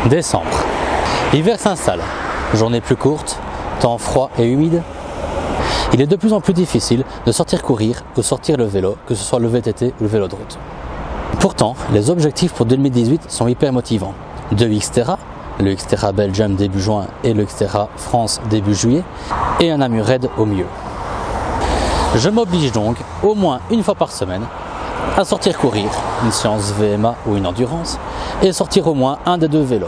Décembre. L'hiver s'installe. Journée plus courte, temps froid et humide. Il est de plus en plus difficile de sortir courir ou sortir le vélo, que ce soit le VTT ou le vélo de route. Pourtant, les objectifs pour 2018 sont hyper motivants. 2 Xterra, le Xterra Belgium début juin et le Xterra France début juillet, et un Namur Raid au milieu. Je m'oblige donc, au moins une fois par semaine, à sortir courir, une séance VMA ou une endurance, et sortir au moins un des 2 vélos.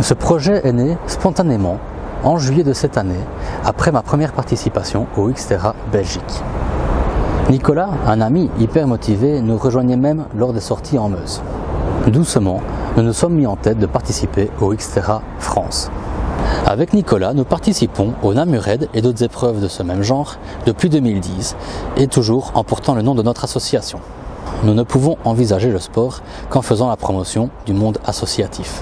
Ce projet est né spontanément en juillet de cette année, après ma première participation au Xterra Belgique. Nicolas, un ami hyper motivé, nous rejoignait même lors des sorties en Meuse. Doucement, nous nous sommes mis en tête de participer au Xterra France. Avec Nicolas, nous participons au Namur Raid et d'autres épreuves de ce même genre depuis 2010 et toujours en portant le nom de notre association. Nous ne pouvons envisager le sport qu'en faisant la promotion du monde associatif.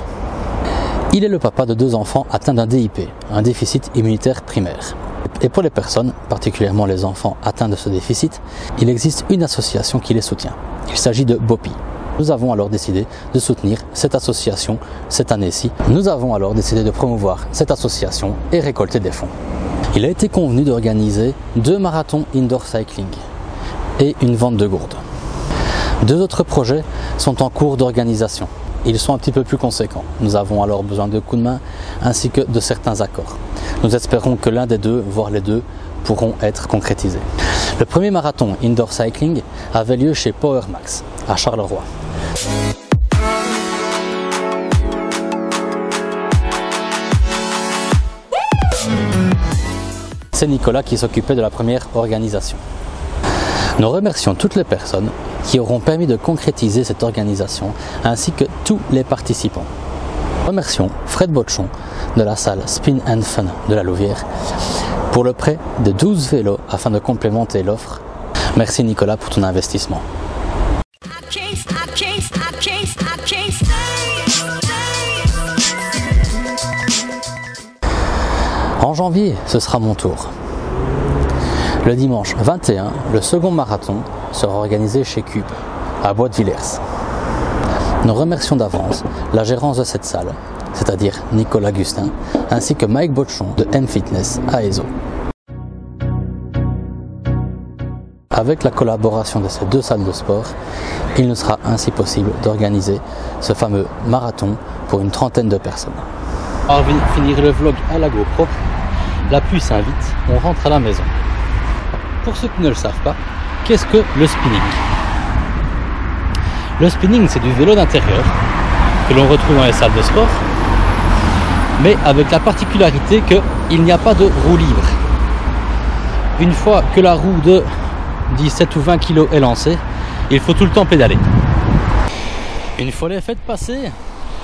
Il est le papa de 2 enfants atteints d'un DIP, un déficit immunitaire primaire. Et pour les personnes, particulièrement les enfants atteints de ce déficit, il existe une association qui les soutient. Il s'agit de BOPI. Nous avons alors décidé de soutenir cette association cette année-ci. Nous avons alors décidé de promouvoir cette association et récolter des fonds. Il a été convenu d'organiser 2 marathons indoor cycling et une vente de gourdes. 2 autres projets sont en cours d'organisation. Ils sont un petit peu plus conséquents. Nous avons alors besoin de coups de main ainsi que de certains accords. Nous espérons que l'un des 2, voire les 2, pourront être concrétisés. Le premier marathon indoor cycling avait lieu chez Powermax à Charleroi. C'est Nicolas qui s'occupait de la première organisation. Nous remercions toutes les personnes qui auront permis de concrétiser cette organisation, ainsi que tous les participants. Remercions Fred Botchon de la salle Spin and Fun de la Louvière pour le prêt de 12 vélos afin de complémenter l'offre. Merci Nicolas pour ton investissement. En janvier, ce sera mon tour. Le dimanche 21, le second marathon sera organisé chez Cube, à Bois de Villers. Nous remercions d'avance la gérance de cette salle c'est-à-dire Nicolas Gustin, ainsi que Mike Bochon de M-Fitness à Ezo. Avec la collaboration de ces deux salles de sport, il nous sera ainsi possible d'organiser ce fameux marathon pour une trentaine de personnes. On va finir le vlog à la GoPro, la pluie s'invite, on rentre à la maison. Pour ceux qui ne le savent pas, qu'est-ce que le spinning? Le spinning, c'est du vélo d'intérieur que l'on retrouve dans les salles de sport, mais avec la particularité qu'il n'y a pas de roue libre. Une fois que la roue de 17 ou 20 kg est lancée, il faut tout le temps pédaler. Une fois les fêtes passées,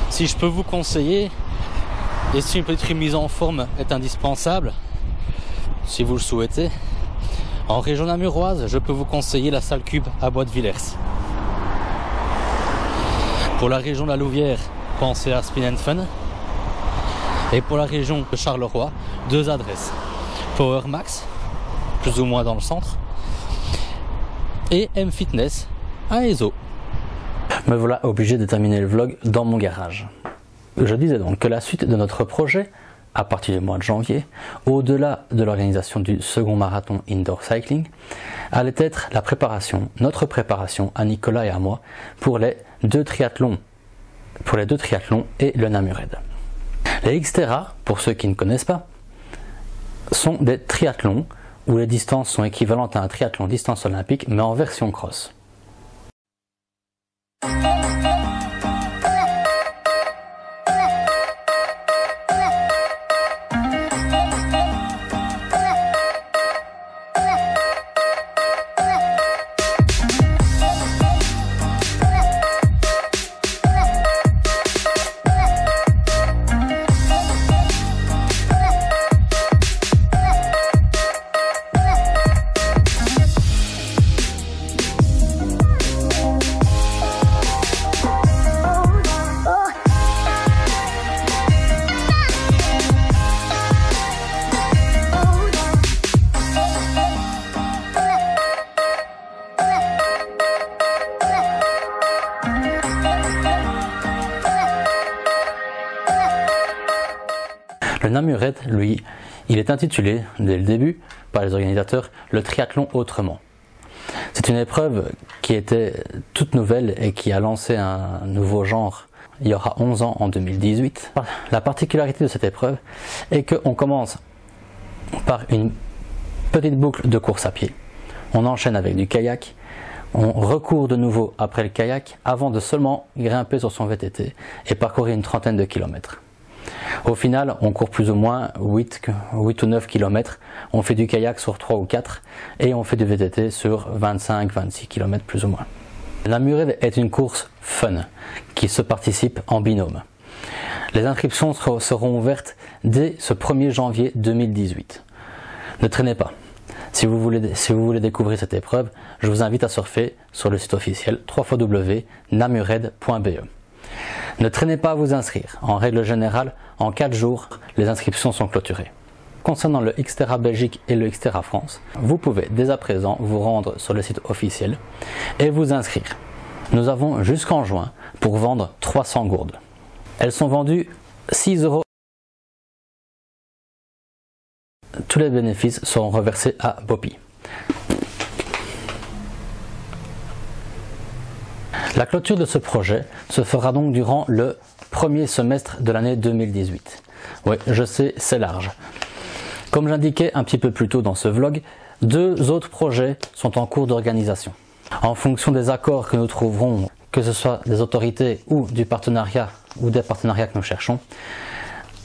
si je peux vous conseiller, et si une petite remise en forme est indispensable, si vous le souhaitez, en région namuroise, je peux vous conseiller la salle Cube à Bois de Villers. Pour la région de la Louvière, pensez à Spin & Fun. Et pour la région de Charleroi, deux adresses. Power Max, plus ou moins dans le centre, et M-Fitness à Ezo. Me voilà obligé de terminer le vlog dans mon garage. Je disais donc que la suite de notre projet, à partir du mois de janvier, au-delà de l'organisation du second marathon indoor cycling, allait être la préparation, notre préparation à Nicolas et à moi pour les deux triathlons et le Namured. Les Xterra, pour ceux qui ne connaissent pas, sont des triathlons où les distances sont équivalentes à un triathlon distance olympique mais en version cross. Le Namured, lui, il est intitulé, dès le début, par les organisateurs, le triathlon autrement. C'est une épreuve qui était toute nouvelle et qui a lancé un nouveau genre il y aura 11 ans en 2018. La particularité de cette épreuve est qu'on commence par une petite boucle de course à pied. On enchaîne avec du kayak, on recourt de nouveau après le kayak avant de seulement grimper sur son VTT et parcourir une trentaine de kilomètres. Au final, on court plus ou moins 8 ou 9 km, on fait du kayak sur 3 ou 4 et on fait du VTT sur 25-26 km plus ou moins. La Namured est une course fun qui se participe en binôme. Les inscriptions seront ouvertes dès ce 1er janvier 2018. Ne traînez pas. Si vous voulez découvrir cette épreuve, je vous invite à surfer sur le site officiel www.namured.be. Ne traînez pas à vous inscrire. En règle générale, en 4 jours, les inscriptions sont clôturées. Concernant le Xterra Belgique et le Xterra France, vous pouvez dès à présent vous rendre sur le site officiel et vous inscrire. Nous avons jusqu'en juin pour vendre 300 gourdes. Elles sont vendues 6 €. Tous les bénéfices seront reversés à Bopi. La clôture de ce projet se fera donc durant le premier semestre de l'année 2018. Oui, je sais, c'est large. Comme j'indiquais un petit peu plus tôt dans ce vlog, 2 autres projets sont en cours d'organisation. En fonction des accords que nous trouverons, que ce soit des autorités ou du partenariat ou des partenariats que nous cherchons,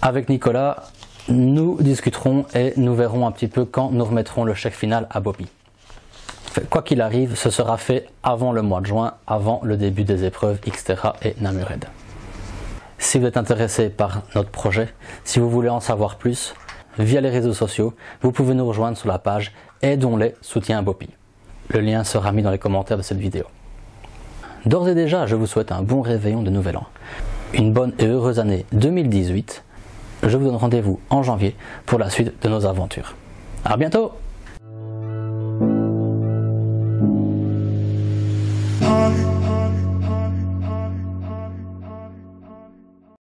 avec Nicolas, nous discuterons et nous verrons un petit peu quand nous remettrons le chèque final à Bopi. Quoi qu'il arrive, ce sera fait avant le mois de juin, avant le début des épreuves Xterra et Namured. Si vous êtes intéressé par notre projet, si vous voulez en savoir plus, via les réseaux sociaux, vous pouvez nous rejoindre sur la page Aidons-les, soutien Bopi. Le lien sera mis dans les commentaires de cette vidéo. D'ores et déjà, je vous souhaite un bon réveillon de Nouvel An, une bonne et heureuse année 2018. Je vous donne rendez-vous en janvier pour la suite de nos aventures. À bientôt!